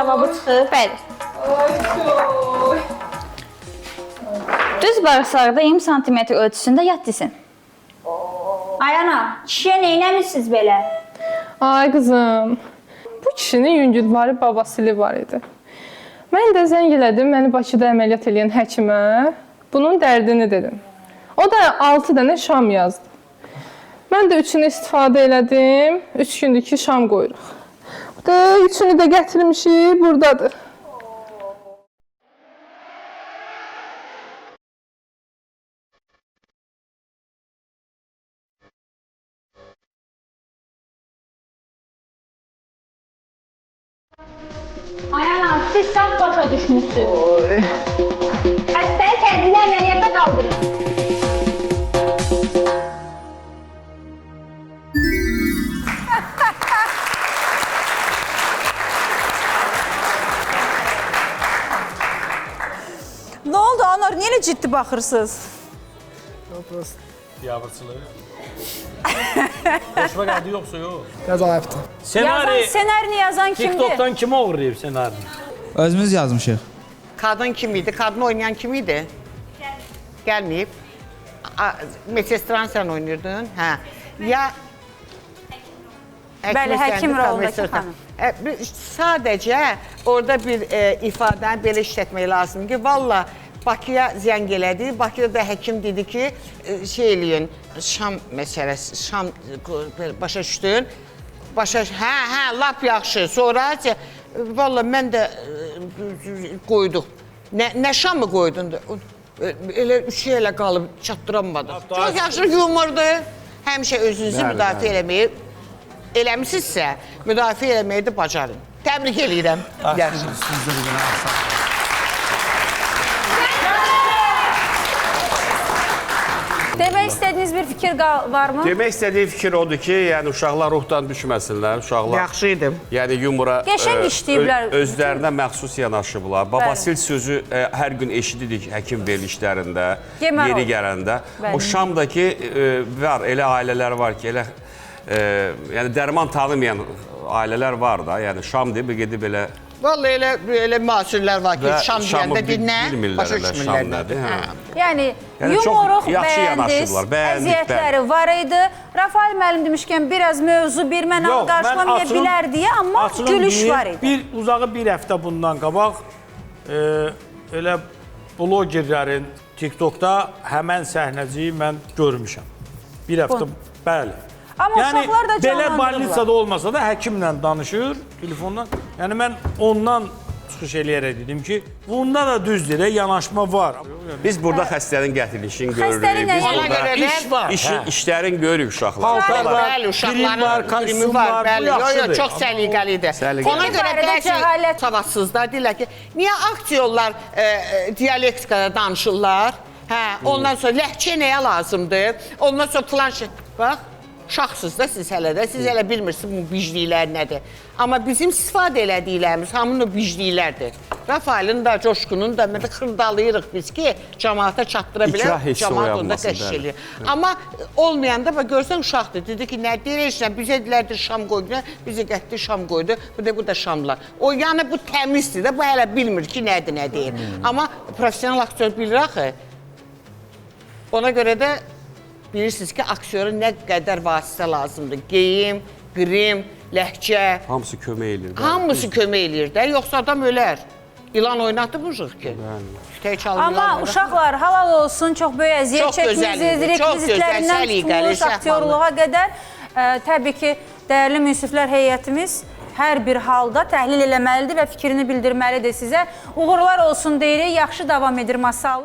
cavabı çıxıb. Bəli. Düz bağırsaqda 20 sm ölçüsündə yat desin. Ay ana, kişiyə neynəmişsiniz belə? Ay qızım, bu kişinin yüngülvari babasili var idi. Mən də zəng elədim, məni Bakıda əməliyyat edən həkimə. Bunun dərdini dedim. O da 6 dənə şam yazdı. Mən də üçünü istifadə elədim. 3 gündür ki, şam qoyuruq. Üçünü də gətirmişik, buradadır. Ay ana, siz səhv başa düşmüşsünüz. Həstəyi təcili əməliyyata qaldırın. Ne oldu Anar? Niye öyle ciddi bakırsınız? Yavruçılığı. Hoşuma geldi yoksa yok. Qəzayəbdir. Senarini yazan kimdi? TikTok'tan kimi uğurlayıp senaryo? Özümüz yazmışıq. Kadın kimiydi? Kadın oynayan kimiydi? Gelmeyip. Medsestran sen oynuyordun. Ha. Ya Bəli, həkim rolundakı xanım. Sadəcə orada bir ifadəni belə işlətmək lazımdır ki, valla Bakıya zəng elədi. Bakıda da həkim dedi ki, şey eləyin, şam məsələsi, şam başa düşdün. Hə, lap yaxşı. Sonra valla mən də qoydum. Nə şamı qoydun? Elə şey elə qalıb çatdıramadım. Çox yaxşı yumordur. Həmişə özünüzü müdafiə eləməyi eləmişsinizsə, müdafiə eləməyi də bacarın. Təbrik edirəm. Demək istədiyiniz bir fikir var mı? Demək istədiyi fikir odur ki, yəni uşaqlar ruhdan düşməsinlər. Uşaqlar Yaxşıydım. yəni yumora Qəşəng işləyiblər. Özlərinə məxsus yanaşıblar. Babasil sözü hər gün eşidirik həkim verilişlərində, yeri gələndə. O Şamdakı var, elə ailələr var ki, elə yəni dərman tanımayan ailələr var da. Yəni Şamdır, bir gedib elə Vallahi elə müasirlər var ki, şam deyəndə bir nə? Başa düşmürlər. Yəni çox yumoruq yaxşı bəyəndiniz, yanaşıblar, bəyəndik, əziyyətləri var idi. Rafael müəllim demişkən biraz mövzu bir mənə qarşılamaya bilər deyə, amma gülüş var idi. Uzağı bir həftə bundan qabaq elə blogerlərin TikTokda həmən səhnəciyi mən görmüşəm. Bir həftə, bəli. Amma uşaqlar da belə canlandırırlar. balnisada olmasa da həkimlə danışır telefondan. Yəni mən ondan çıxış eləyərək dedim ki, bunda da düzdür, yanaşma var. biz burada xəstənin gətirilişini görürük. Xəstənin Biz nə burada iş var. işlərin görürük uşaqlar. Paltar var, Bəli, prim var, uşaqların kostyum filmi var, var, bu bəli. yaxşıdır. Çox səliqəlidir. Səliqəli. Ona görə bəzi savadsızlar deyirlər ki, niyə aktyorlar dialektikada danışırlar? Hə, ondan sonra ləhcə nəyə lazımdır? Ondan sonra filan şey. Bax, uşaqsınız da siz hələ də, siz hələ bilmirsiniz bu bicliklər nədir. Amma bizim istifadə elədiklərimiz hamının o bicliklərdir. Rafaelin da, Coşkunun da xırdalayırıq biz ki, cəmaata çatdıra bilək, cəmaat onda qəşş eləyir. Amma olmayanda, görsən uşaqdır, dedi ki, nə deyirsən, bizə dilərdir şam qoydu, bizə qətdir şam qoydu, bu da şamlar. O, yəni bu təmizdir də, bu hələ bilmir ki, nədir, nə deyir. Amma profesional aktör bilir axı. Ona görə də bilirsiniz ki, aktiyora nə qədər vasitə lazımdır. Geyim, qrim, ləhcə. Hamısı kömək eləyir. Hamısı kömək eləyir də, yoxsa adam ölər. İlan oynatmışıq ki. Amma uşaqlar halal olsun, çox böyük əziyyət çəkdiniz, rekvizitlərindən tutmuş aktyorluğa qədər. Təbii ki, dəyərli münsiflər heyətimiz hər bir halda təhlil eləməlidir və fikrini bildirməlidir sizə. Uğurlar olsun deyirik, yaxşı davam edir masallı.